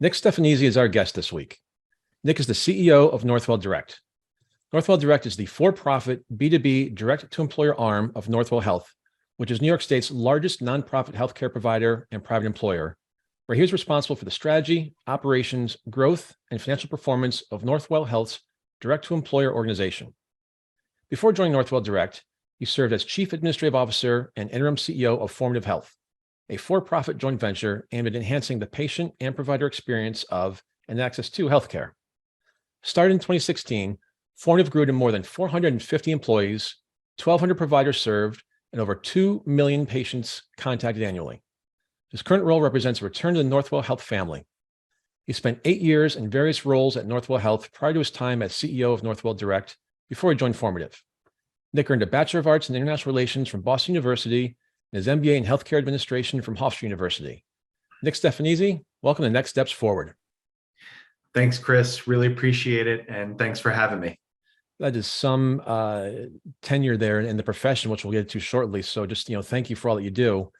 Nick Stefanizzi is our guest this week. Nick is the CEO of Northwell Direct. Northwell Direct is the for-profit B2B direct-to-employer arm of Northwell Health, which is New York State's largest nonprofit healthcare provider and private employer, where he is responsible for the strategy, operations, growth, and financial performance of Northwell Health's direct-to-employer organization. Before joining Northwell Direct, he served as Chief Administrative Officer and Interim CEO of Formative Health, a for-profit joint venture aimed at enhancing the patient and provider experience of and access to healthcare. Started in 2016, Formative grew to more than 450 employees, 1,200 providers served, and over 2 million patients contacted annually. His current role represents a return to the Northwell Health family. He spent 8 years in various roles at Northwell Health prior to his time as CEO of Northwell Direct before he joined Formative. Nick earned a Bachelor of Arts in International Relations from Boston University and his MBA in Healthcare Administration from Hofstra University. Nick Stefanizzi, welcome to Next Steps Forward. Thanks, Chris. Really appreciate it. And thanks for having me. That is some tenure there in the profession, which we'll get to shortly. So just, thank you for all that you do.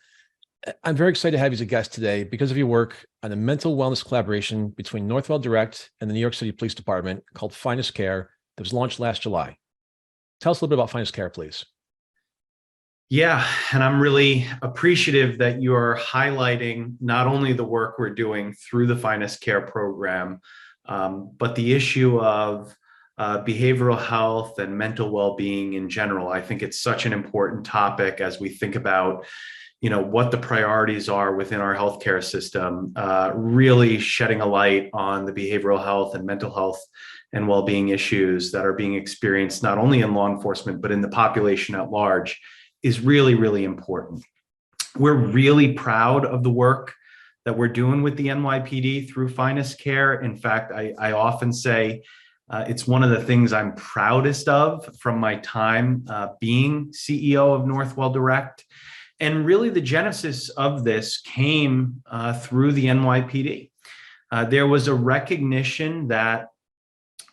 I'm very excited to have you as a guest today because of your work on a mental wellness collaboration between Northwell Direct and the New York City Police Department called Finest Care that was launched last July. Tell us a little bit about Finest Care, please. Yeah, and I'm really appreciative that you're highlighting not only the work we're doing through the Finest Care program, but the issue of behavioral health and mental well-being in general. I think it's such an important topic as we think about, what the priorities are within our healthcare system, really shedding a light on the behavioral health and mental health and well-being issues that are being experienced not only in law enforcement, but in the population at large is really, really important. We're really proud of the work that we're doing with the NYPD through Finest Care. In fact, I often say it's one of the things I'm proudest of from my time being CEO of Northwell Direct. And really the genesis of this came through the NYPD. There was a recognition that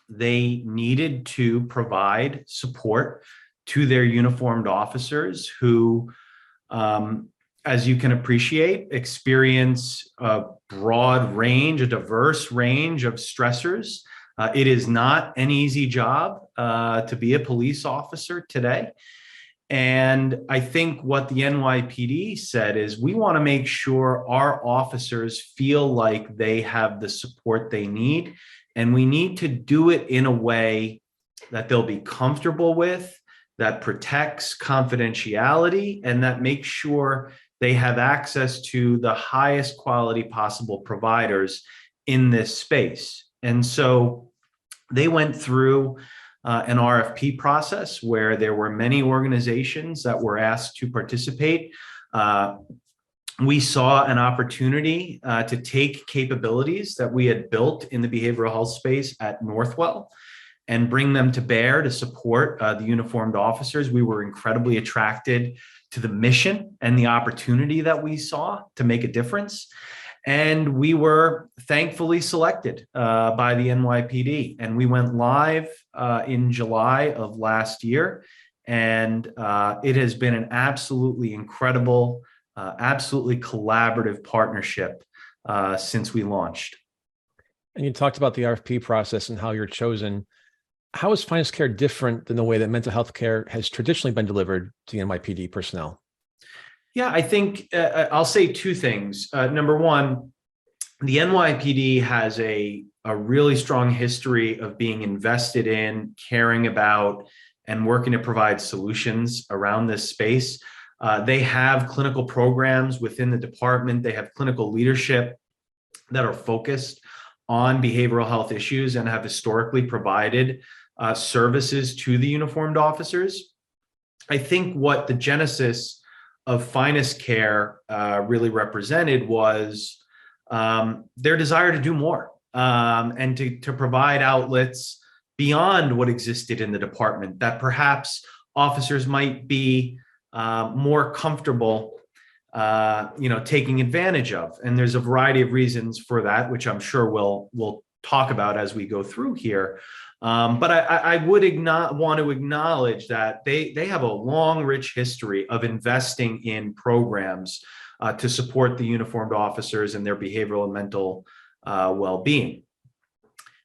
they needed to provide support to their uniformed officers who, as you can appreciate, experience a broad range, a diverse range of stressors. It is not an easy job to be a police officer today. And I think what the NYPD said is we want to make sure our officers feel like they have the support they need. And we need to do it in a way that they'll be comfortable with, that protects confidentiality, and that makes sure they have access to the highest quality possible providers in this space. And so they went through an RFP process where there were many organizations that were asked to participate. We saw an opportunity to take capabilities that we had built in the behavioral health space at Northwell and bring them to bear to support the uniformed officers. We were incredibly attracted to the mission and the opportunity that we saw to make a difference. And we were thankfully selected by the NYPD. And we went live in July of last year. And it has been an absolutely incredible, absolutely collaborative partnership since we launched. And you talked about the RFP process and how you're chosen. How is Finest Care different than the way that mental health care has traditionally been delivered to the NYPD personnel? Yeah, I think I'll say two things. Number one, the NYPD has a really strong history of being invested in, caring about, and working to provide solutions around this space. They have clinical programs within the department. They have clinical leadership that are focused on behavioral health issues and have historically provided services to the uniformed officers. I think what the genesis of Finest Care really represented was their desire to do more and to provide outlets beyond what existed in the department that perhaps officers might be more comfortable taking advantage of. And there's a variety of reasons for that, which I'm sure we'll talk about as we go through here. But I would want to acknowledge that they have a long, rich history of investing in programs to support the uniformed officers and their behavioral and mental well-being.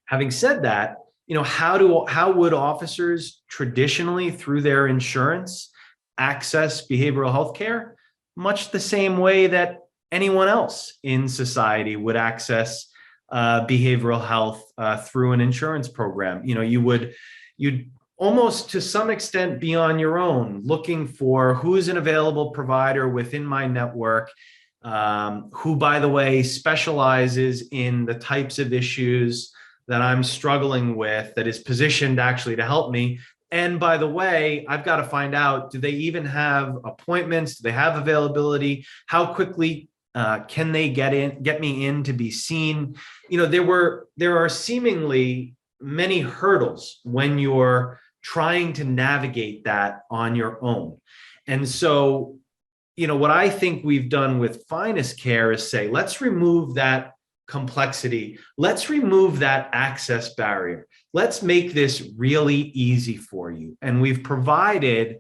Having said that, how would officers traditionally through their insurance access behavioral health care? Much the same way that anyone else in society would access behavioral health through an insurance program. You'd almost to some extent be on your own, looking for who's an available provider within my network, who, by the way, specializes in the types of issues that I'm struggling with, that is positioned actually to help me. And by the way, I've got to find out, do they even have appointments? Do they have availability? How quickly can they get me in to be seen? There are seemingly many hurdles when you're trying to navigate that on your own. And so, what I think we've done with Finest Care is say, let's remove that complexity. Let's remove that access barrier. Let's make this really easy for you. And we've provided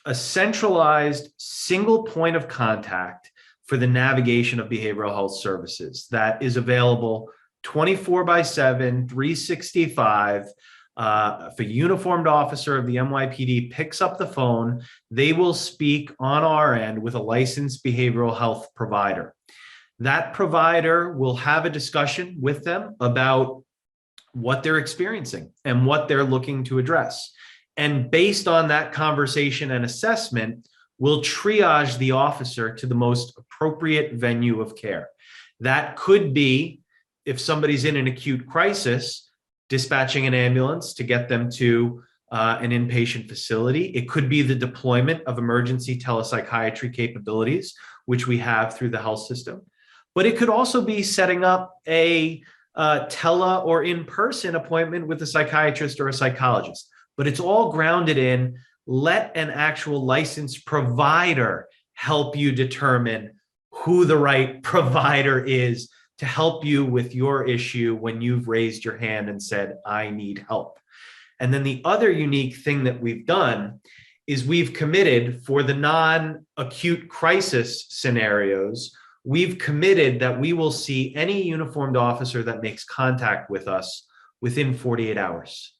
a centralized single point of contact for the navigation of behavioral health services that is available 24/7, 365. If a uniformed officer of the NYPD picks up the phone, they will speak on our end with a licensed behavioral health provider. That provider will have a discussion with them about what they're experiencing and what they're looking to address. And based on that conversation and assessment, we'll triage the officer to the most appropriate venue of care. That could be, if somebody's in an acute crisis, dispatching an ambulance to get them to an inpatient facility. It could be the deployment of emergency telepsychiatry capabilities, which we have through the health system. But it could also be setting up a tele or in-person appointment with a psychiatrist or a psychologist. But it's all grounded in, let an actual licensed provider help you determine who the right provider is to help you with your issue when you've raised your hand and said, I need help. And then the other unique thing that we've done is we've committed for the non-acute crisis scenarios, we've committed that we will see any uniformed officer that makes contact with us within 48 hours.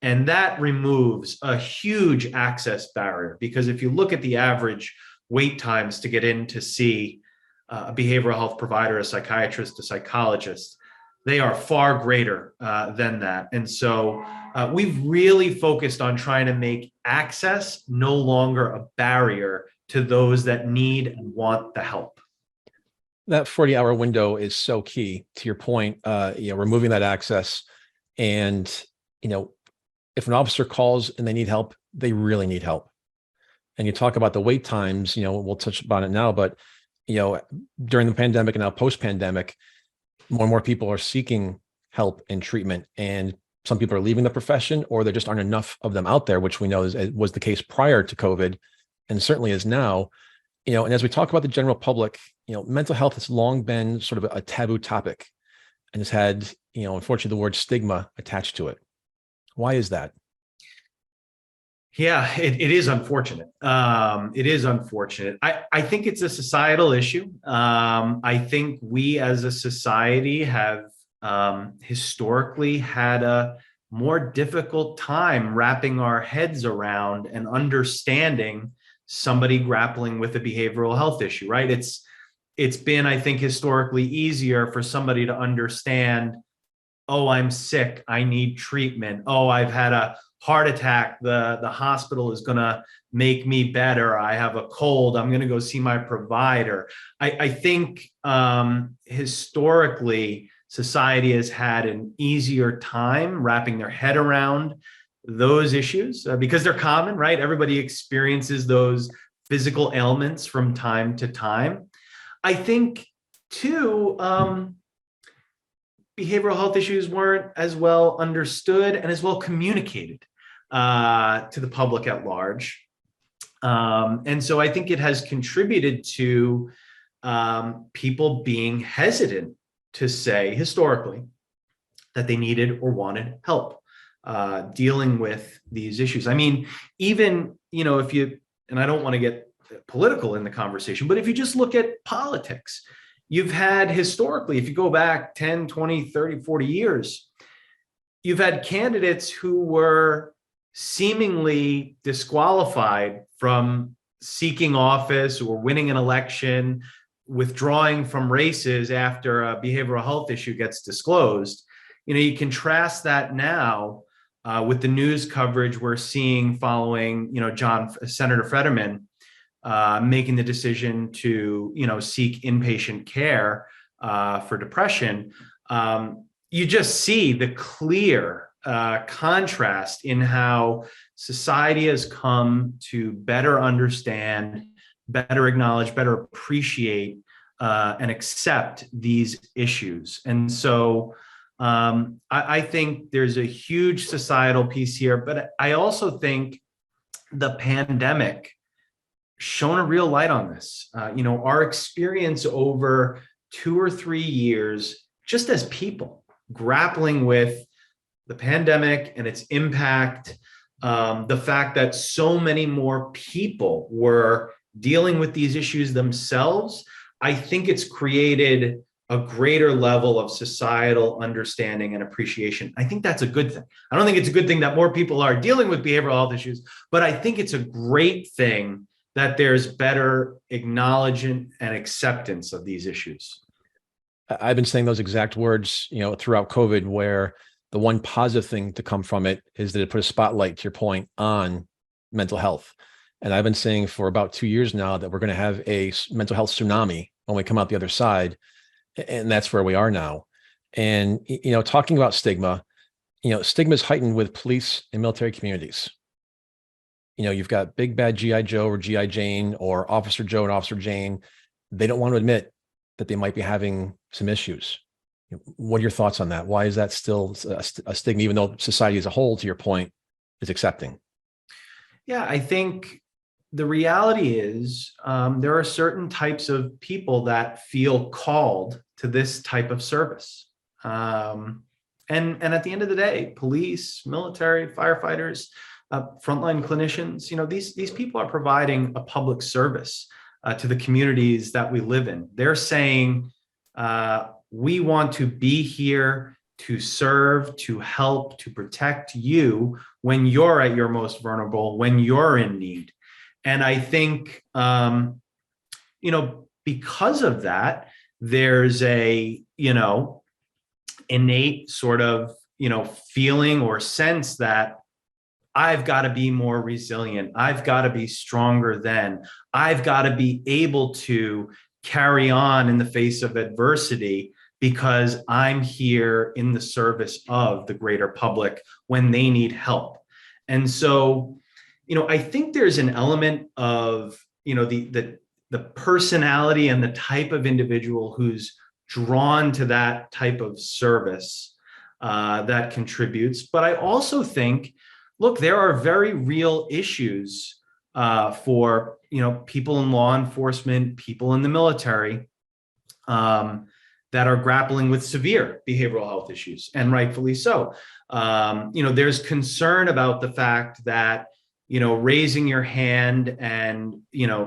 And that removes a huge access barrier, because if you look at the average wait times to get in to see a behavioral health provider, a psychiatrist, a psychologist, they are far greater than that. And so we've really focused on trying to make access no longer a barrier to those that need and want the help. That 40-hour window is so key to your point, removing that access. And, if an officer calls and they need help, they really need help. And you talk about the wait times, we'll touch upon it now, but during the pandemic and now post-pandemic, more and more people are seeking help and treatment, and some people are leaving the profession, or there just aren't enough of them out there, which we know was the case prior to COVID, and certainly is now. And as we talk about the general public, mental health has long been sort of a taboo topic, and has had, unfortunately, the word stigma attached to it. Why is that? Yeah, it is unfortunate. It is unfortunate. I think it's a societal issue. I think we as a society have historically had a more difficult time wrapping our heads around and understanding somebody grappling with a behavioral health issue, right? It's been, I think, historically easier for somebody to understand, oh, I'm sick, I need treatment. Oh, I've had a heart attack, the hospital is going to make me better. I have a cold, I'm going to go see my provider. I think historically, society has had an easier time wrapping their head around those issues because they're common, right? Everybody experiences those physical ailments from time to time. I think, too, behavioral health issues weren't as well understood and as well communicated to the public at large. And so I think it has contributed to people being hesitant to say historically that they needed or wanted help dealing with these issues. I mean, even, if you, and I don't want to get political in the conversation, but if you just look at politics, you've had historically, if you go back 10, 20, 30, 40 years, you've had candidates who were seemingly disqualified from seeking office or winning an election, withdrawing from races after a behavioral health issue gets disclosed. You contrast that now with the news coverage we're seeing following, Senator Fetterman making the decision to, seek inpatient care for depression. You just see the clear contrast in how society has come to better understand, better acknowledge, better appreciate, and accept these issues. And so I think there's a huge societal piece here, but I also think the pandemic shone a real light on this. Our experience over 2 or 3 years, just as people grappling with the pandemic and its impact, the fact that so many more people were dealing with these issues themselves, I think it's created a greater level of societal understanding and appreciation. I think that's a good thing. I don't think it's a good thing that more people are dealing with behavioral health issues, but I think it's a great thing that there's better acknowledgement and acceptance of these issues. I've been saying those exact words, throughout COVID, where the one positive thing to come from it is that it put a spotlight, to your point, on mental health. And I've been saying for about 2 years now that we're going to have a mental health tsunami when we come out the other side. And that's where we are now. And, talking about stigma, stigma is heightened with police and military communities. You've got big bad GI Joe or GI Jane or Officer Joe and Officer Jane. They don't want to admit that they might be having some issues. What are your thoughts on that? Why is that still a stigma, even though society as a whole, to your point, is accepting? Yeah, I think the reality is there are certain types of people that feel called to this type of service. And at the end of the day, police, military, firefighters, frontline clinicians, these people are providing a public service to the communities that we live in. They're saying, we want to be here to serve, to help, to protect you when you're at your most vulnerable, when you're in need. And I think, because of that, there's a, innate sort of, feeling or sense that I've got to be more resilient. I've got to be stronger than. I've got to be able to carry on in the face of adversity because I'm here in the service of the greater public when they need help. And so, I think there's an element of, the personality and the type of individual who's drawn to that type of service that contributes. But I also think, look, there are very real issues for, people in law enforcement, people in the military that are grappling with severe behavioral health issues, and rightfully so. There's concern about the fact that, raising your hand and,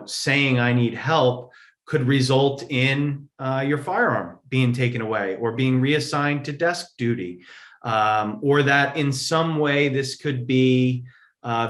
saying I need help could result in your firearm being taken away or being reassigned to desk duty, or that in some way this could be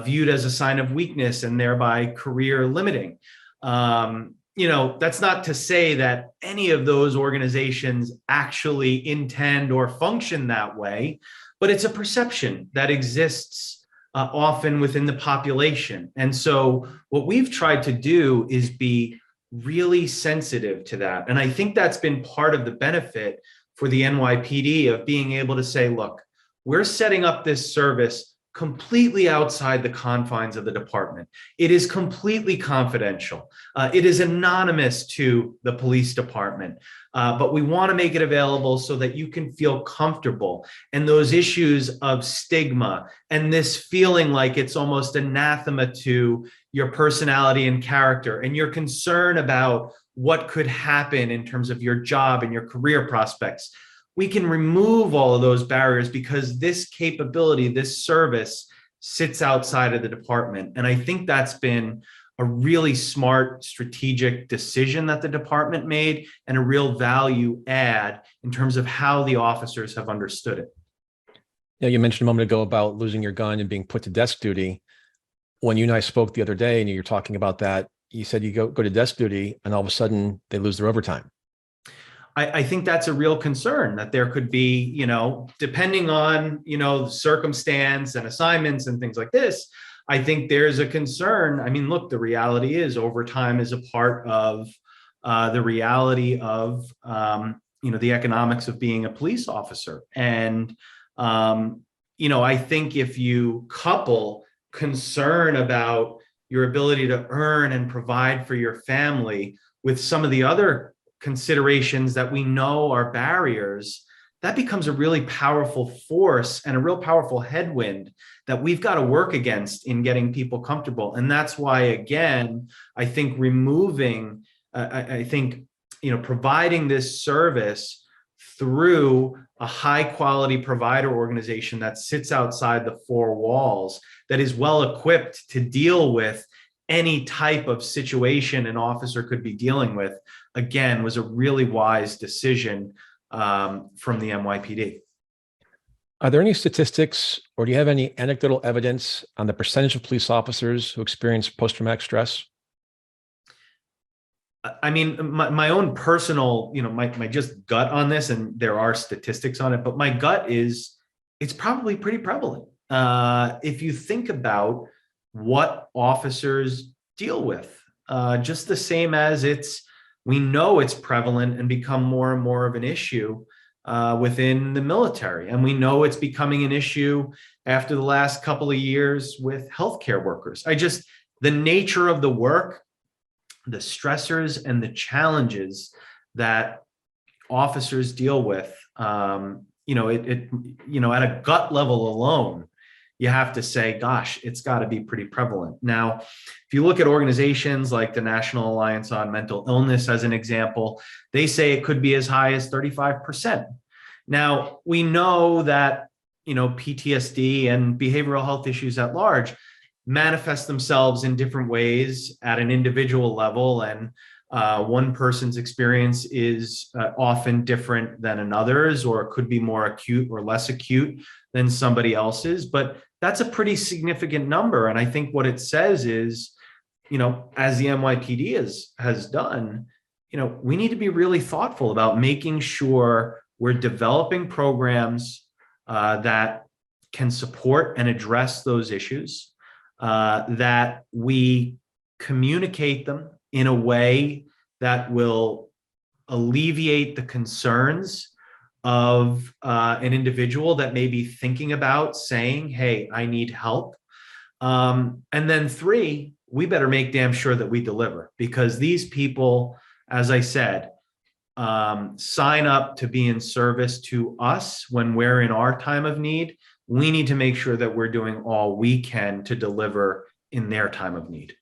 viewed as a sign of weakness and thereby career limiting. That's not to say that any of those organizations actually intend or function that way, but it's a perception that exists often within the population. And so what we've tried to do is be really sensitive to that. And I think that's been part of the benefit for the NYPD of being able to say, look, we're setting up this service completely outside the confines of the department. It is completely confidential. It is anonymous to the police department, but we want to make it available so that you can feel comfortable. And those issues of stigma and this feeling like it's almost anathema to your personality and character and your concern about what could happen in terms of your job and your career prospects, we can remove all of those barriers because this capability, this service sits outside of the department. And I think that's been a really smart strategic decision that the department made and a real value add in terms of how the officers have understood it. You mentioned a moment ago about losing your gun and being put to desk duty. When you and I spoke the other day and you're talking about that, you said you go to desk duty and all of a sudden they lose their overtime. I think that's a real concern, that there could be, depending on, circumstance and assignments and things like this, I think there's a concern. I mean, look, the reality is overtime is a part of the reality of, the economics of being a police officer. And, I think if you couple concern about your ability to earn and provide for your family with some of the other considerations that we know are barriers, that becomes a really powerful force and a real powerful headwind that we've got to work against in getting people comfortable. And that's why, again, I think providing this service through a high quality provider organization that sits outside the four walls, that is well equipped to deal with any type of situation an officer could be dealing with, again, was a really wise decision from the NYPD. Are there any statistics or do you have any anecdotal evidence on the percentage of police officers who experience post-traumatic stress? I mean, my own personal, my just gut on this, and there are statistics on it, but my gut is it's probably pretty prevalent. If you think about what officers deal with, just the same as we know it's prevalent and become more and more of an issue within the military. And we know it's becoming an issue after the last couple of years with healthcare workers. The nature of the work, the stressors and the challenges that officers deal with, at a gut level alone, you have to say, gosh, it's got to be pretty prevalent. Now, if you look at organizations like the National Alliance on Mental Illness, as an example, they say it could be as high as 35%. Now, we know that, PTSD and behavioral health issues at large manifest themselves in different ways at an individual level. And one person's experience is often different than another's, or it could be more acute or less acute than somebody else's. But that's a pretty significant number. And I think what it says is, as the NYPD has done, we need to be really thoughtful about making sure we're developing programs that can support and address those issues, that we communicate them in a way that will alleviate the concerns of an individual that may be thinking about saying, hey, I need help. And then 3, we better make damn sure that we deliver, because these people, as I said, sign up to be in service to us when we're in our time of need. We need to make sure that we're doing all we can to deliver in their time of need.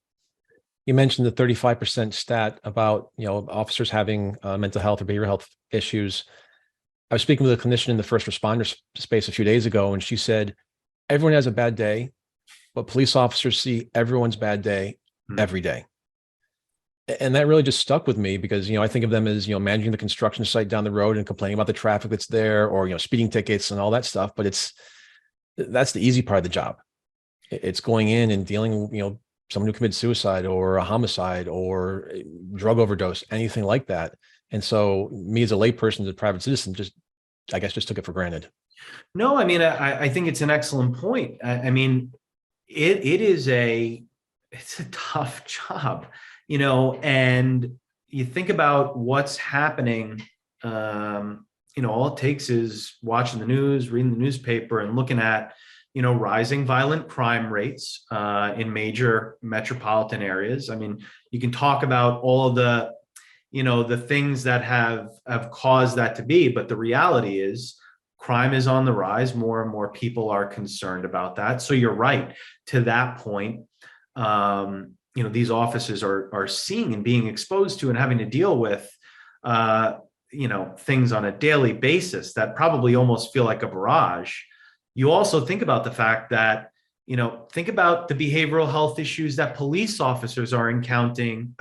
You mentioned the 35% stat about, officers having mental health or behavioral health issues. I was speaking with a clinician in the first responder space a few days ago, and she said, everyone has a bad day, but police officers see everyone's bad day every day. And that really just stuck with me because, I think of them as, managing the construction site down the road and complaining about the traffic that's there, or, speeding tickets and all that stuff. But that's the easy part of the job. It's going in and dealing, someone who committed suicide or a homicide or a drug overdose, anything like that. And so me as a layperson, as a private citizen, just took it for granted. No, I mean, I think it's an excellent point. I mean, it's a tough job, and you think about what's happening. All it takes is watching the news, reading the newspaper, and looking at, rising violent crime rates in major metropolitan areas. I mean, you can talk about all of the things that have caused that to be, but the reality is crime is on the rise. More and more people are concerned about that. So you're right to that point. These officers are seeing and being exposed to and having to deal with, things on a daily basis that probably almost feel like a barrage. You also think about the fact that, think about the behavioral health issues that police officers are encountering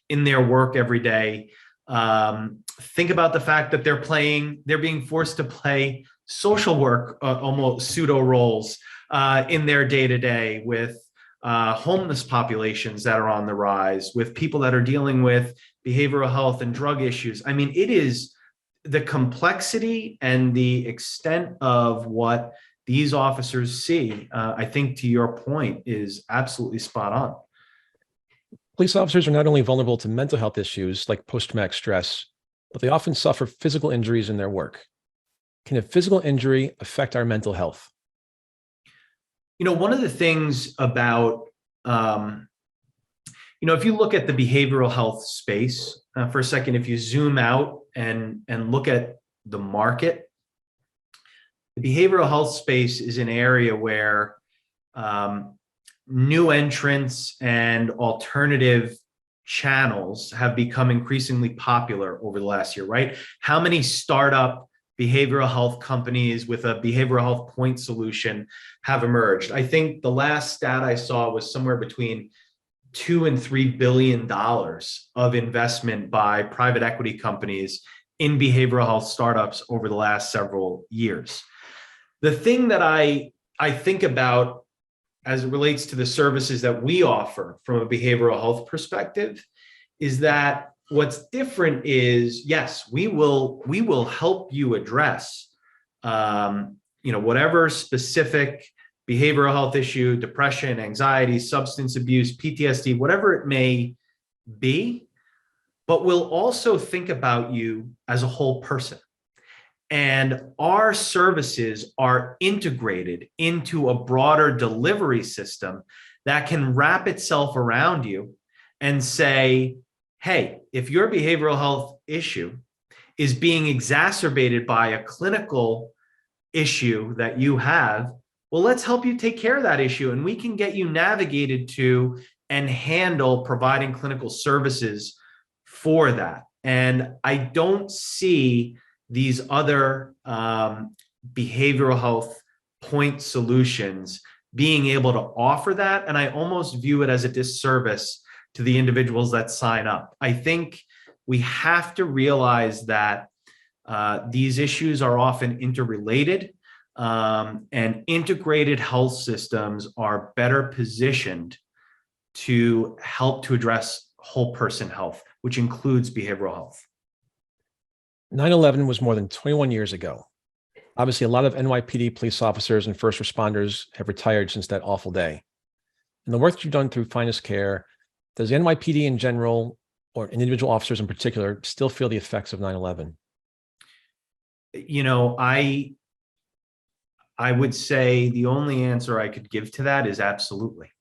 in their work every day. Think about the fact that they're being forced to play social work, almost pseudo roles in their day-to-day with homeless populations that are on the rise, with people that are dealing with behavioral health and drug issues. I mean, it is the complexity and the extent of what these officers see, I think to your point, is absolutely spot on. Police officers are not only vulnerable to mental health issues like post-traumatic stress, but they often suffer physical injuries in their work. Can a physical injury affect our mental health? One of the things about, if you look at the behavioral health space for a second, if you zoom out and look at the market, the behavioral health space is an area where new entrants and alternative channels have become increasingly popular over the last year, right? How many startup behavioral health companies with a behavioral health point solution have emerged? I think the last stat I saw was somewhere between $2 and $3 billion of investment by private equity companies in behavioral health startups over the last several years. The thing that I think about as it relates to the services that we offer from a behavioral health perspective is that what's different is, yes, we will help you address, whatever specific behavioral health issue, depression, anxiety, substance abuse, PTSD, whatever it may be, but we'll also think about you as a whole person. And our services are integrated into a broader delivery system that can wrap itself around you and say, hey, if your behavioral health issue is being exacerbated by a clinical issue that you have, well, let's help you take care of that issue. And we can get you navigated to and handle providing clinical services for that. And I don't see these other behavioral health point solutions being able to offer that. And I almost view it as a disservice to the individuals that sign up. I think we have to realize that these issues are often interrelated, and integrated health systems are better positioned to help to address whole person health, which includes behavioral health. 9/11 was more than 21 years ago. Obviously, a lot of NYPD police officers and first responders have retired since that awful day. And the work you've done through Finest Care, does the NYPD in general, or individual officers in particular, still feel the effects of 9/11? I would say the only answer I could give to that is absolutely.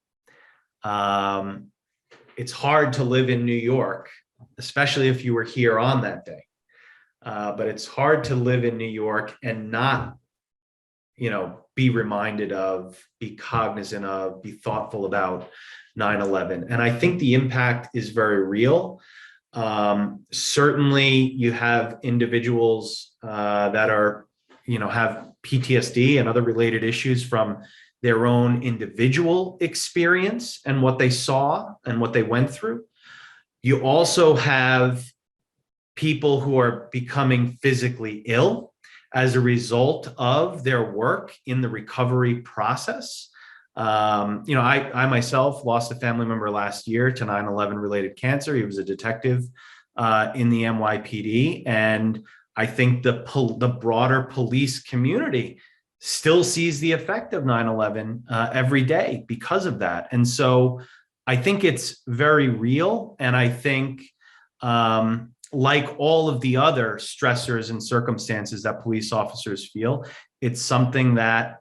It's hard to live in New York, especially if you were here on that day. But it's hard to live in New York and not, be reminded of, be cognizant of, be thoughtful about 9/11. And I think the impact is very real. Certainly you have individuals that are, have PTSD and other related issues from their own individual experience and what they saw and what they went through. You also have people who are becoming physically ill as a result of their work in the recovery process. I myself lost a family member last year to 9/11 related cancer. He was a detective in the NYPD. And I think the broader police community still sees the effect of 9/11 every day because of that. And so I think it's very real. And I think, like all of the other stressors and circumstances that police officers feel, it's something that,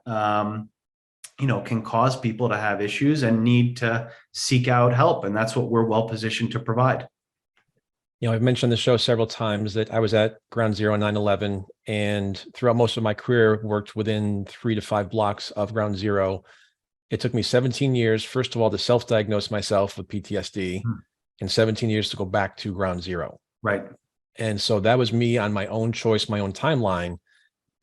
can cause people to have issues and need to seek out help. And that's what we're well positioned to provide. I've mentioned the show several times that I was at Ground Zero on 9/11, and throughout most of my career worked within 3 to 5 blocks of Ground Zero. It took me 17 years, first of all, to self-diagnose myself with PTSD, and 17 years to go back to Ground Zero. Right. And so that was me on my own choice, my own timeline,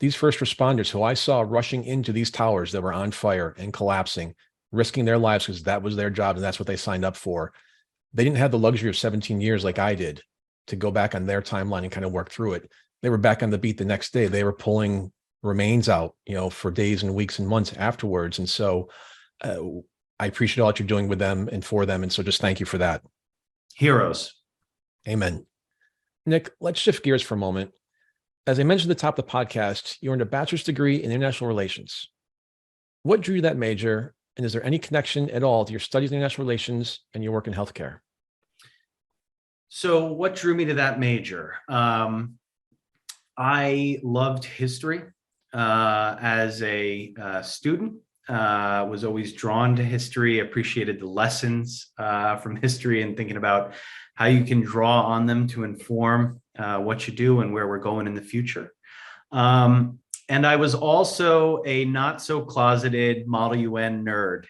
these first responders who I saw rushing into these towers that were on fire and collapsing, risking their lives because that was their job and that's what they signed up for. They didn't have the luxury of 17 years like I did to go back on their timeline and kind of work through it. They were back on the beat the next day. They were pulling remains out, for days and weeks and months afterwards. And so I appreciate all that you're doing with them and for them. And so just thank you for that. Heroes. Amen. Nick, let's shift gears for a moment. As I mentioned at the top of the podcast, you earned a bachelor's degree in international relations. What drew you to that major? And is there any connection at all to your studies in international relations and your work in healthcare? So what drew me to that major? I loved history as a student. Was always drawn to history, appreciated the lessons from history and thinking about how you can draw on them to inform what you do and where we're going in the future. And I was also a not so closeted Model UN nerd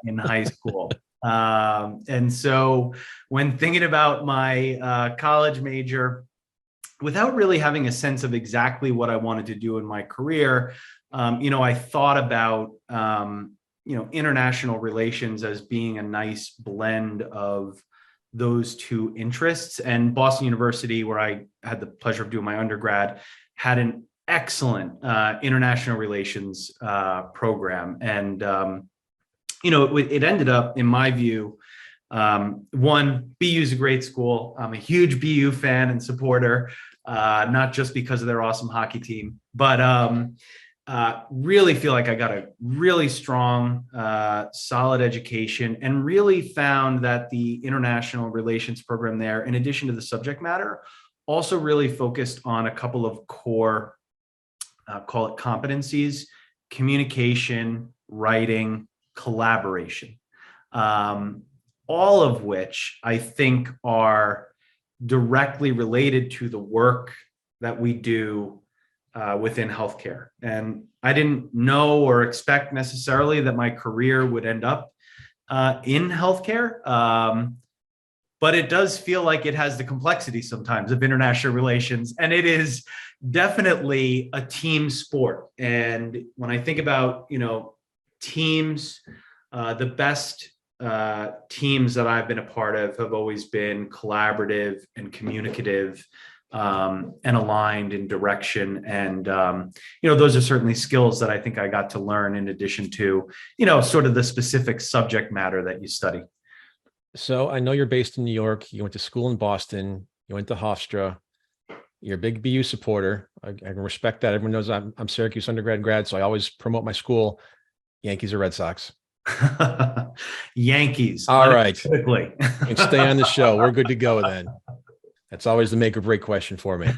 in high school. And so when thinking about my college major, without really having a sense of exactly what I wanted to do in my career, I thought about, international relations as being a nice blend of those two interests. And Boston University, where I had the pleasure of doing my undergrad, had an excellent international relations program. And, it ended up, in my view, one, BU is a great school. I'm a huge BU fan and supporter, not just because of their awesome hockey team, but really feel like I got a really strong, solid education, and really found that the international relations program there, in addition to the subject matter, also really focused on a couple of core, call it competencies: communication, writing, collaboration, all of which I think are directly related to the work that we do within healthcare. And I didn't know or expect necessarily that my career would end up in healthcare. But it does feel like it has the complexity sometimes of international relations, and it is definitely a team sport. And when I think about, teams, the best teams that I've been a part of have always been collaborative and communicative, and aligned in direction. And, those are certainly skills that I think I got to learn in addition to, sort of the specific subject matter that you study. So I know you're based in New York. You went to school in Boston. You went to Hofstra. You're a big BU supporter. I can respect that. Everyone knows I'm Syracuse undergrad grad, so I always promote my school. Yankees or Red Sox? Yankees. All right. And stay on the show. We're good to go then. That's always the make or break question for me.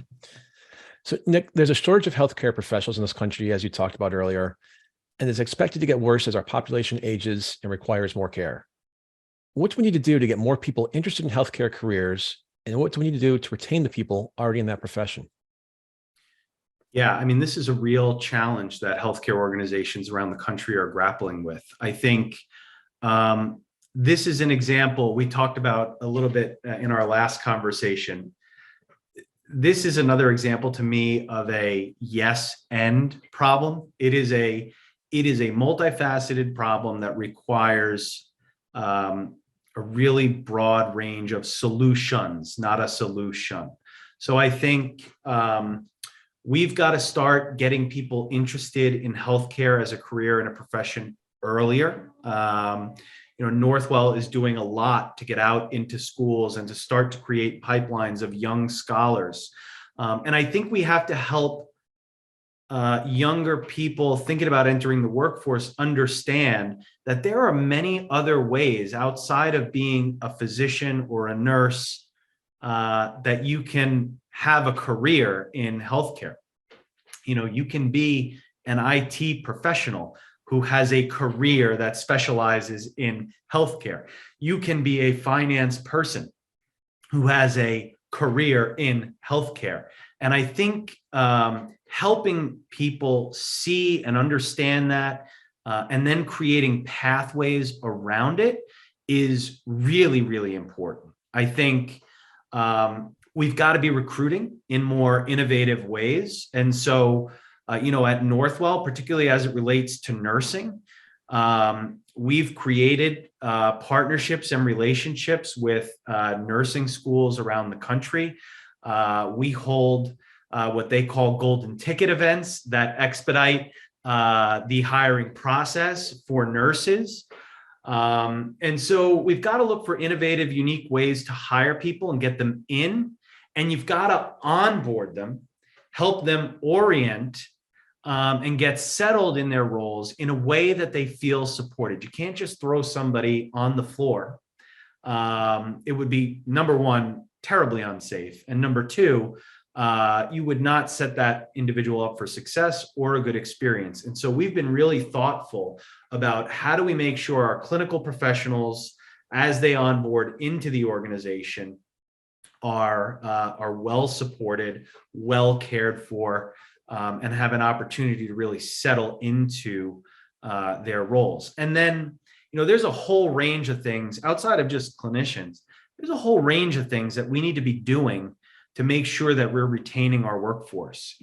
So, Nick, there's a shortage of healthcare professionals in this country, as you talked about earlier, and it's expected to get worse as our population ages and requires more care. What do we need to do to get more people interested in healthcare careers, and what do we need to do to retain the people already in that profession? Yeah, this is a real challenge that healthcare organizations around the country are grappling with. I think this is an example we talked about a little bit in our last conversation. This is another example to me of a yes and problem. It is a multifaceted problem that requires a really broad range of solutions, not a solution. So I think we've got to start getting people interested in healthcare as a career and a profession earlier. Northwell is doing a lot to get out into schools and to start to create pipelines of young scholars. And I think we have to help younger people thinking about entering the workforce understand that there are many other ways outside of being a physician or a nurse that you can have a career in healthcare. You can be an IT professional who has a career that specializes in healthcare. You can be a finance person who has a career in healthcare. And I think helping people see and understand that, and then creating pathways around it is really, really important. I think we've got to be recruiting in more innovative ways. And so At Northwell, particularly as it relates to nursing, we've created partnerships and relationships with nursing schools around the country. We hold what they call golden ticket events that expedite the hiring process for nurses. And so we've got to look for innovative, unique ways to hire people and get them in. And you've got to onboard them, help them orient, and get settled in their roles in a way that they feel supported. You can't just throw somebody on the floor. It would be, number one, terribly unsafe. And number two, you would not set that individual up for success or a good experience. And so we've been really thoughtful about how do we make sure our clinical professionals, as they onboard into the organization, are well supported, well cared for, and have an opportunity to really settle into their roles. And then, there's a whole range of things outside of just clinicians. There's a whole range of things that we need to be doing to make sure that we're retaining our workforce.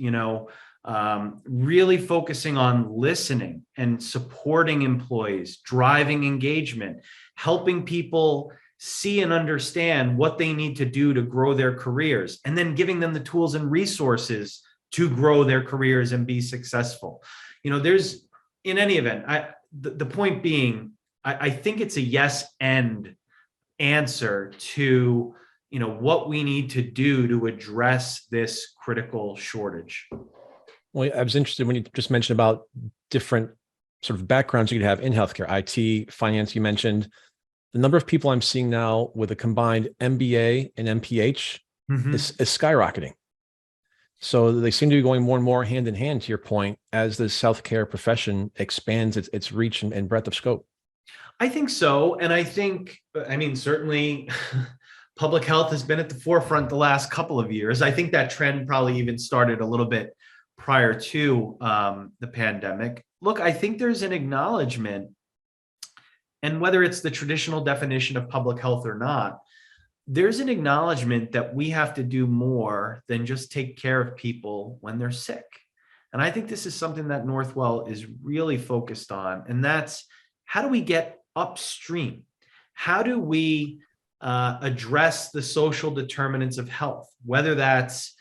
Really focusing on listening and supporting employees, driving engagement, helping people see and understand what they need to do to grow their careers, and then giving them the tools and resources to grow their careers and be successful. There's, in any event, the point being, I think it's a yes and answer to, what we need to do to address this critical shortage. Well, I was interested when you just mentioned about different sort of backgrounds you could have in healthcare, IT, finance, you mentioned. The number of people I'm seeing now with a combined MBA and MPH is skyrocketing. So they seem to be going more and more hand in hand, to your point, as this healthcare profession expands its reach and breadth of scope. I think so. And I think, certainly public health has been at the forefront the last couple of years. I think that trend probably even started a little bit prior to the pandemic. Look, I think there's an acknowledgement, and whether it's the traditional definition of public health or not, there's an acknowledgement that we have to do more than just take care of people when they're sick. And I think this is something that Northwell is really focused on. And that's, how do we get upstream? How do we address the social determinants of health, whether that's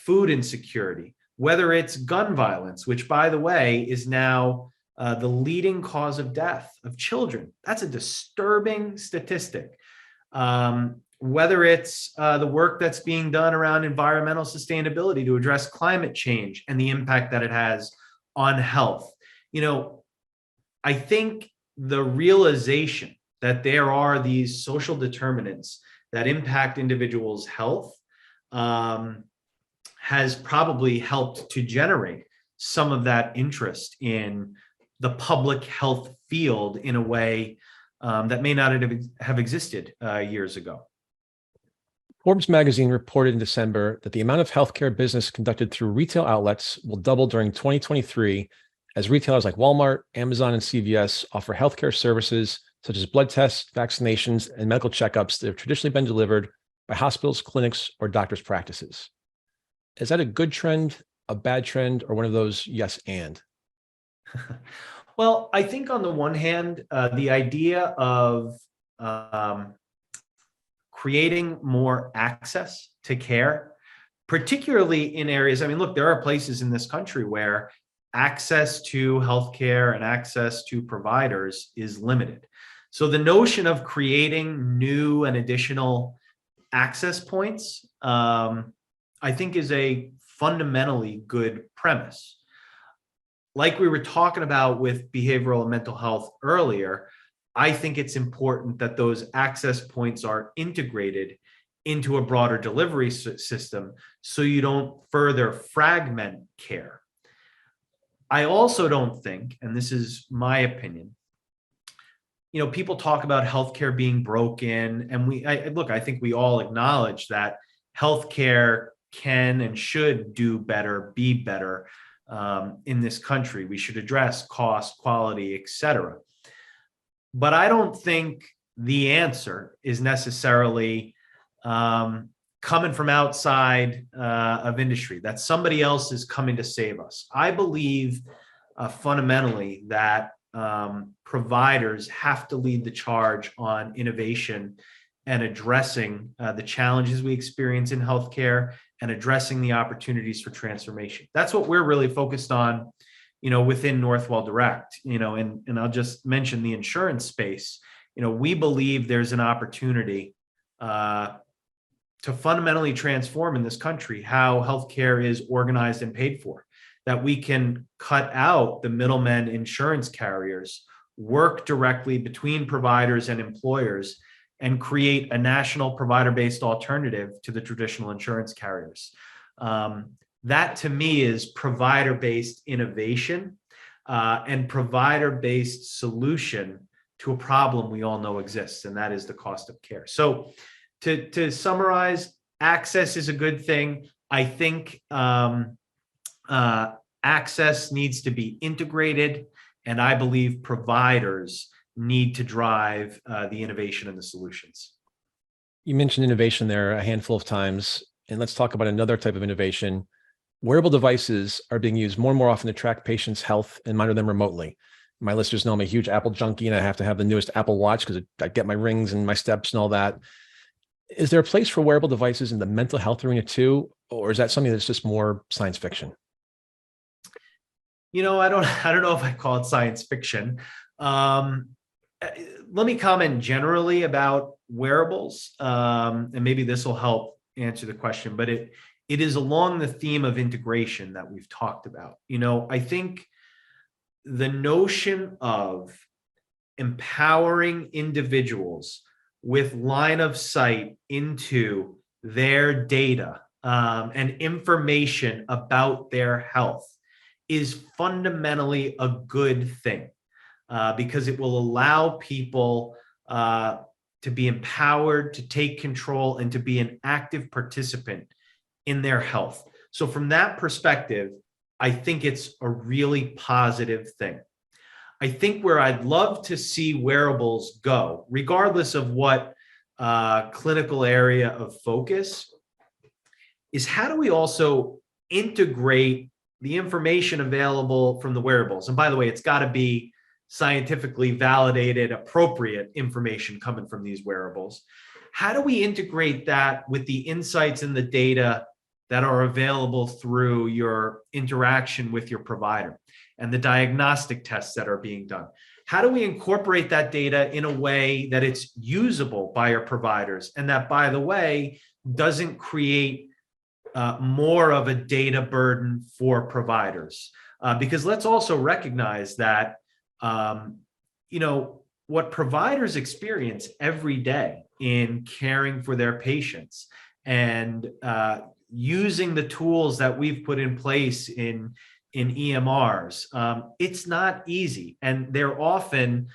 food insecurity, whether it's gun violence, which, by the way, is now the leading cause of death of children. That's a disturbing statistic. Whether it's the work that's being done around environmental sustainability to address climate change and the impact that it has on health. I think the realization that there are these social determinants that impact individuals' health has probably helped to generate some of that interest in the public health field in a way that may not have existed years ago. Forbes magazine reported in December that the amount of healthcare business conducted through retail outlets will double during 2023 as retailers like Walmart, Amazon, and CVS offer healthcare services such as blood tests, vaccinations, and medical checkups that have traditionally been delivered by hospitals, clinics, or doctors' practices. Is that a good trend, a bad trend, or one of those yes and? Well, I think on the one hand, the idea of creating more access to care, particularly in areas, look, there are places in this country where access to healthcare and access to providers is limited. So the notion of creating new and additional access points, I think, is a fundamentally good premise. Like we were talking about with behavioral and mental health earlier, I think it's important that those access points are integrated into a broader delivery system so you don't further fragment care. I also don't think, and this is my opinion, people talk about healthcare being broken, and I think we all acknowledge that healthcare can and should do better, be better in this country. We should address cost, quality, etc. But I don't think the answer is necessarily coming from outside of industry, that somebody else is coming to save us. I believe fundamentally that providers have to lead the charge on innovation and addressing the challenges we experience in healthcare and addressing the opportunities for transformation. That's what we're really focused on, within Northwell Direct, and I'll just mention the insurance space. We believe there's an opportunity to fundamentally transform in this country how healthcare is organized and paid for, that we can cut out the middlemen insurance carriers, work directly between providers and employers, and create a national provider-based alternative to the traditional insurance carriers. That to me is provider-based innovation and provider-based solution to a problem we all know exists, and that is the cost of care. So to summarize, access is a good thing. I think access needs to be integrated, and I believe providers need to drive the innovation and the solutions. You mentioned innovation there a handful of times, and let's talk about another type of innovation. Wearable devices are being used more and more often to track patients' health and monitor them remotely. My listeners know I'm a huge Apple junkie, and I have to have the newest Apple Watch because I get my rings and my steps and all that. Is there a place for wearable devices in the mental health arena too, or is that something that's just more science fiction? I don't know if I call it science fiction. Let me comment generally about wearables, and maybe this will help answer the question, but it is along the theme of integration that we've talked about. I think the notion of empowering individuals with line of sight into their data and information about their health is fundamentally a good thing, because it will allow people to be empowered, to take control, and to be an active participant in their health. So from that perspective, I think it's a really positive thing. I think where I'd love to see wearables go, regardless of what clinical area of focus, is how do we also integrate the information available from the wearables? And by the way, it's got to be scientifically validated, appropriate information coming from these wearables. How do we integrate that with the insights and the data that are available through your interaction with your provider and the diagnostic tests that are being done? How do we incorporate that data in a way that it's usable by our providers, and that, by the way, doesn't create more of a data burden for providers? Because let's also recognize that what providers experience every day in caring for their patients and using the tools that we've put in place in EMRs, it's not easy, and they're often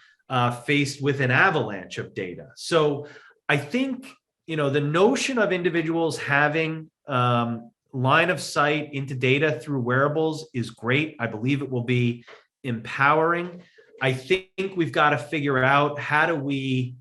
faced with an avalanche of data. So I think the notion of individuals having line of sight into data through wearables is great. I believe it will be empowering. I think we've got to figure out how do we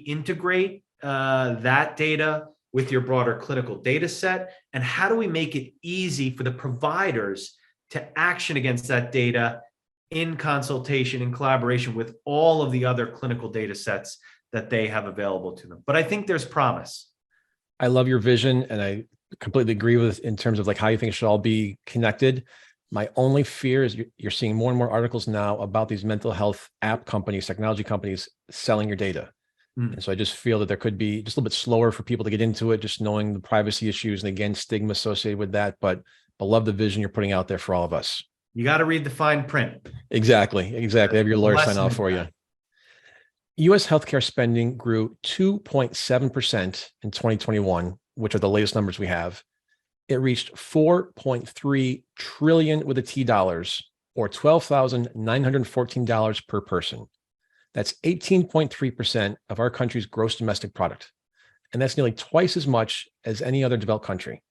integrate that data with your broader clinical data set, and how do we make it easy for the providers to action against that data in consultation, in collaboration with all of the other clinical data sets that they have available to them. But I think there's promise. I love your vision, and I completely agree with in terms of how you think it should all be connected. My only fear is you're seeing more and more articles now about these mental health app companies, technology companies selling your data. And so I just feel that there could be just a little bit slower for people to get into it, just knowing the privacy issues and, again, stigma associated with that. But I love the vision you're putting out there for all of us. You got to read the fine print. Exactly. I have your lawyer sign off for you. U.S. healthcare spending grew 2.7% in 2021, which are the latest numbers we have. It reached $4.3 trillion with a T dollars, or $12,914 per person. That's 18.3% of our country's gross domestic product. And that's nearly twice as much as any other developed country.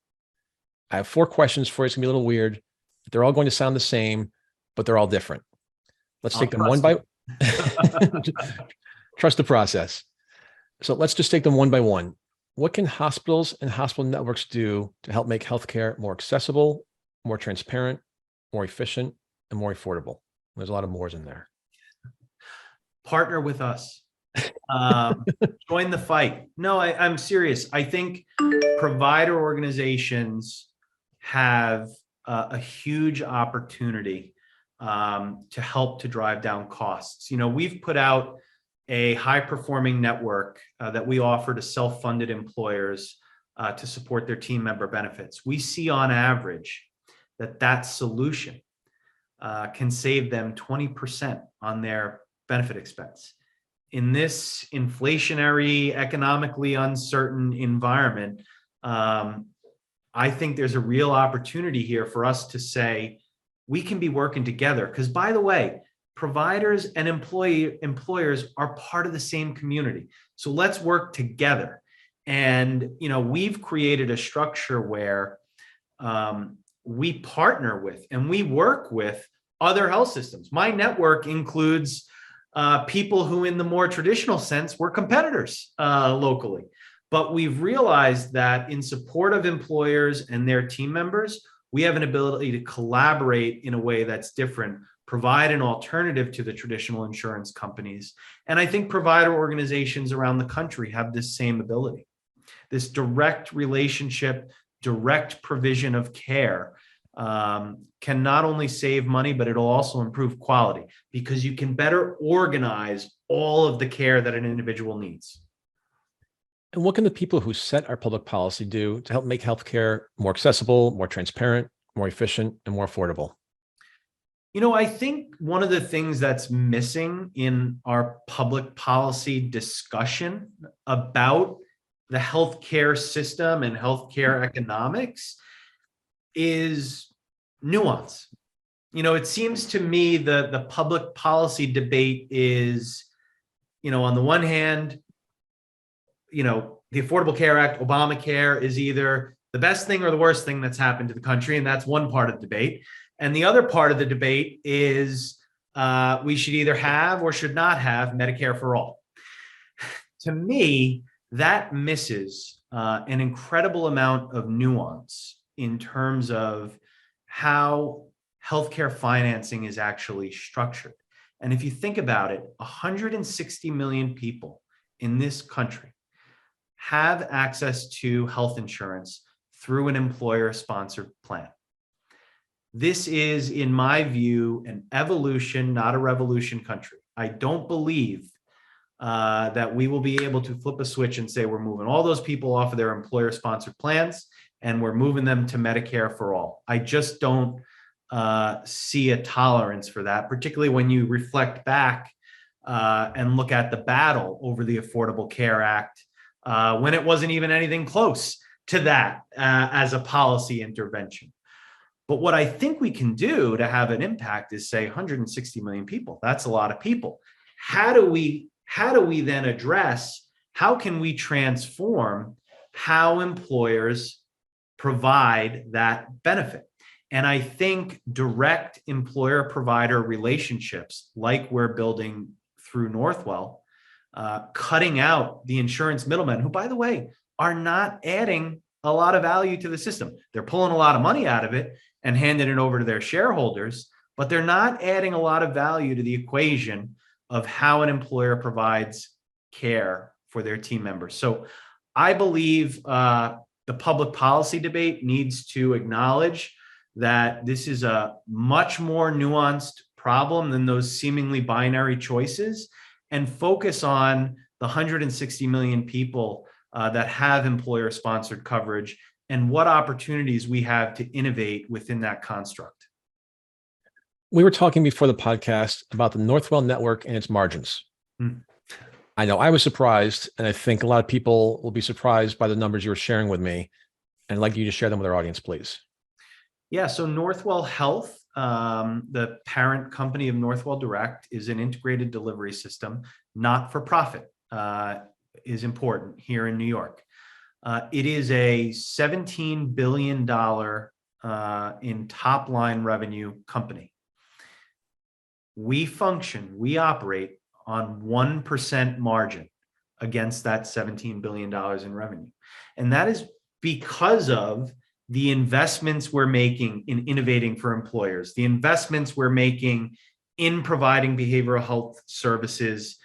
I have 4 questions for you. It's gonna be a little weird. They're all going to sound the same, but they're all different. Let's take them one by trust the process. So let's just take them one by one. What can hospitals and hospital networks do to help make healthcare more accessible, more transparent, more efficient, and more affordable? There's a lot of mores in there. Partner with us. Join the fight. No, I'm serious. I think provider organizations have a huge opportunity to help to drive down costs. We've put out a high-performing network that we offer to self-funded employers to support their team member benefits. We see on average that solution can save them 20% on their benefit expense. In this inflationary, economically uncertain environment, I think there's a real opportunity here for us to say we can be working together. Because, by the way, providers and employers are part of the same community. So let's work together. And we've created a structure where we partner with and we work with other health systems. My network includes people who, in the more traditional sense, were competitors locally. But we've realized that in support of employers and their team members, we have an ability to collaborate in a way that's different, provide an alternative to the traditional insurance companies. And I think provider organizations around the country have this same ability. This direct relationship, direct provision of care can not only save money, but it'll also improve quality because you can better organize all of the care that an individual needs. And what can the people who set our public policy do to help make healthcare more accessible, more transparent, more efficient, and more affordable? I think one of the things that's missing in our public policy discussion about the healthcare system and healthcare economics is nuance. It seems to me the public policy debate is, on the one hand, the Affordable Care Act, Obamacare is either the best thing or the worst thing that's happened to the country. And that's one part of the debate. And the other part of the debate is we should either have or should not have Medicare for all. To me, that misses an incredible amount of nuance in terms of how healthcare financing is actually structured. And if you think about it, 160 million people in this country have access to health insurance through an employer-sponsored plan. This is, in my view, an evolution, not a revolution country. I don't believe that we will be able to flip a switch and say we're moving all those people off of their employer-sponsored plans and we're moving them to Medicare for all. I just don't see a tolerance for that, particularly when you reflect back and look at the battle over the Affordable Care Act when it wasn't even anything close to that as a policy intervention. But what I think we can do to have an impact is say 160 million people. That's a lot of people. How do we then address, how can we transform how employers provide that benefit? And I think direct employer-provider relationships, like we're building through Northwell, cutting out the insurance middlemen, who, by the way, are not adding a lot of value to the system. They're pulling a lot of money out of it and handing it over to their shareholders, but they're not adding a lot of value to the equation of how an employer provides care for their team members. So I believe the public policy debate needs to acknowledge that this is a much more nuanced problem than those seemingly binary choices, and focus on the 160 million people that have employer-sponsored coverage and what opportunities we have to innovate within that construct. We were talking before the podcast about the Northwell network and its margins. I know I was surprised, and I think a lot of people will be surprised by the numbers you were sharing with me. And I'd like you to share them with our audience, please. Yeah, so Northwell Health, the parent company of Northwell Direct, is an integrated delivery system, not for profit, is important here in New York. It is a $17 billion in top line revenue company. We operate on 1% margin against that $17 billion in revenue. And that is because of the investments we're making in innovating for employers, the investments we're making in providing behavioral health services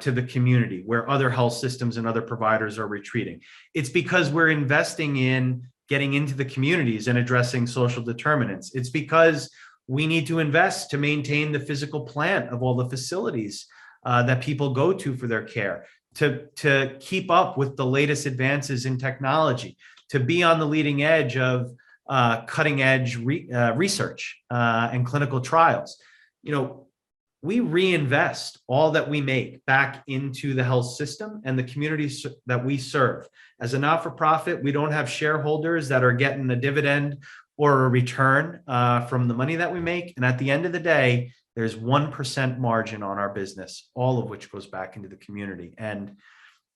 to the community where other health systems and other providers are retreating. It's because we're investing in getting into the communities and addressing social determinants. It's because we need to invest to maintain the physical plant of all the facilities that people go to for their care, to keep up with the latest advances in technology, to be on the leading edge of cutting edge research and clinical trials. We reinvest all that we make back into the health system and the communities that we serve. As a not-for-profit, we don't have shareholders that are getting a dividend or a return from the money that we make. And at the end of the day, there's 1% margin on our business, all of which goes back into the community. And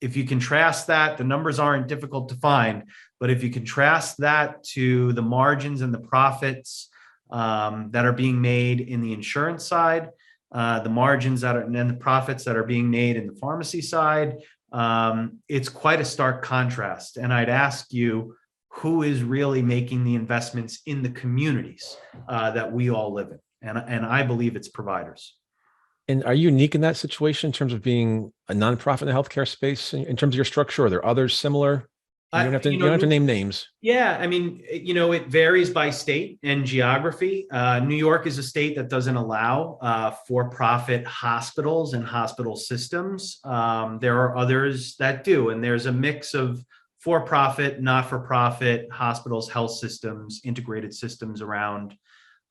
if you contrast that, the numbers aren't difficult to find, but if you contrast that to the margins and the profits that are being made in the insurance side, the margins that are, and then the profits that are being made in the pharmacy side, it's quite a stark contrast. And I'd ask you, who is really making the investments in the communities that we all live in? And I believe it's providers. And are you unique in that situation in terms of being a nonprofit in the healthcare space in terms of your structure? Are there others similar? You don't have to name names. Yeah, I mean, it varies by state and geography. New York is a state that doesn't allow for-profit hospitals and hospital systems. There are others that do, and there's a mix of for-profit, not-for-profit hospitals, health systems, integrated systems around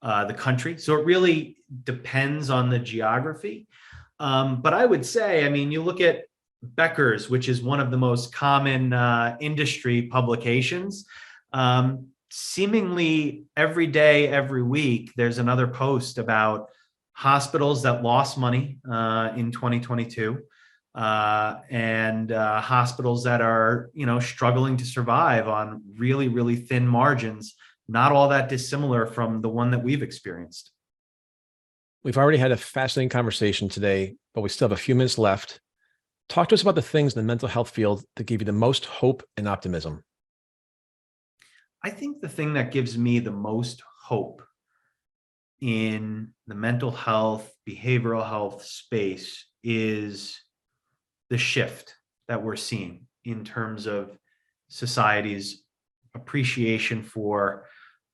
the country. So it really depends on the geography. But I would say, you look at Becker's, which is one of the most common industry publications. Seemingly every day, every week, there's another post about hospitals that lost money in 2022 and hospitals that are, struggling to survive on really, really thin margins, not all that dissimilar from the one that we've experienced. We've already had a fascinating conversation today, but we still have a few minutes left. Talk to us about the things in the mental health field that give you the most hope and optimism. I think the thing that gives me the most hope in the mental health, behavioral health space is the shift that we're seeing in terms of society's appreciation for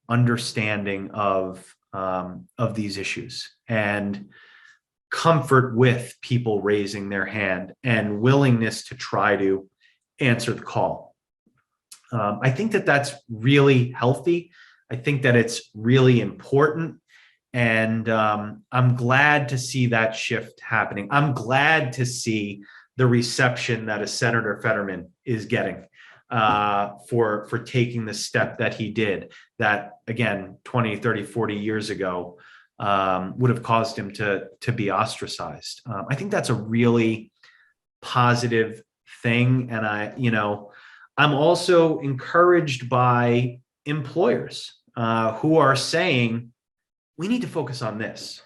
understanding of these issues and comfort with people raising their hand and willingness to try to answer the call. I think that that's really healthy. I think that it's really important. And I'm glad to see that shift happening. I'm glad to see the reception that a Senator Fetterman is getting for taking the step that he did, that again, 20, 30, 40 years ago, would have caused him to be ostracized. I think that's a really positive thing. And I'm also encouraged by employers who are saying, we need to focus on this.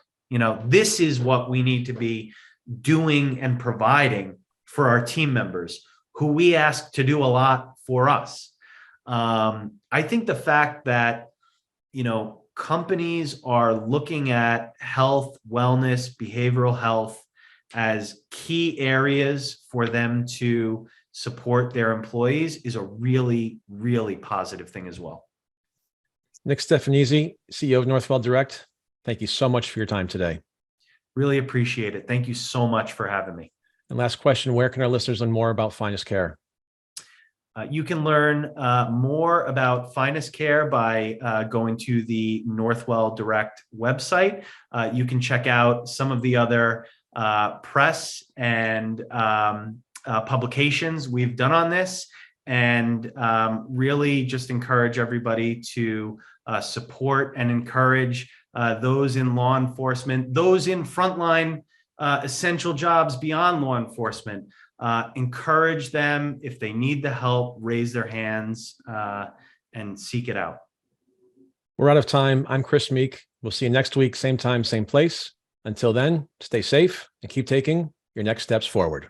This is what we need to be doing and providing for our team members who we ask to do a lot for us. I think the fact that, companies are looking at health, wellness, behavioral health as key areas for them to support their employees is a really, really positive thing as well. Nick Stefanizzi, CEO of Northwell Direct, thank you so much for your time today. Really appreciate it. Thank you so much for having me. And last question, where can our listeners learn more about Finest Care? You can learn more about Finest Care by going to the Northwell Direct website. You can check out some of the other press and publications we've done on this, and really just encourage everybody to support and encourage those in law enforcement, those in frontline essential jobs beyond law enforcement. Encourage them, if they need the help, raise their hands and seek it out. We're out of time. I'm Chris Meek. We'll see you next week, same time, same place. Until then, stay safe and keep taking your next steps forward.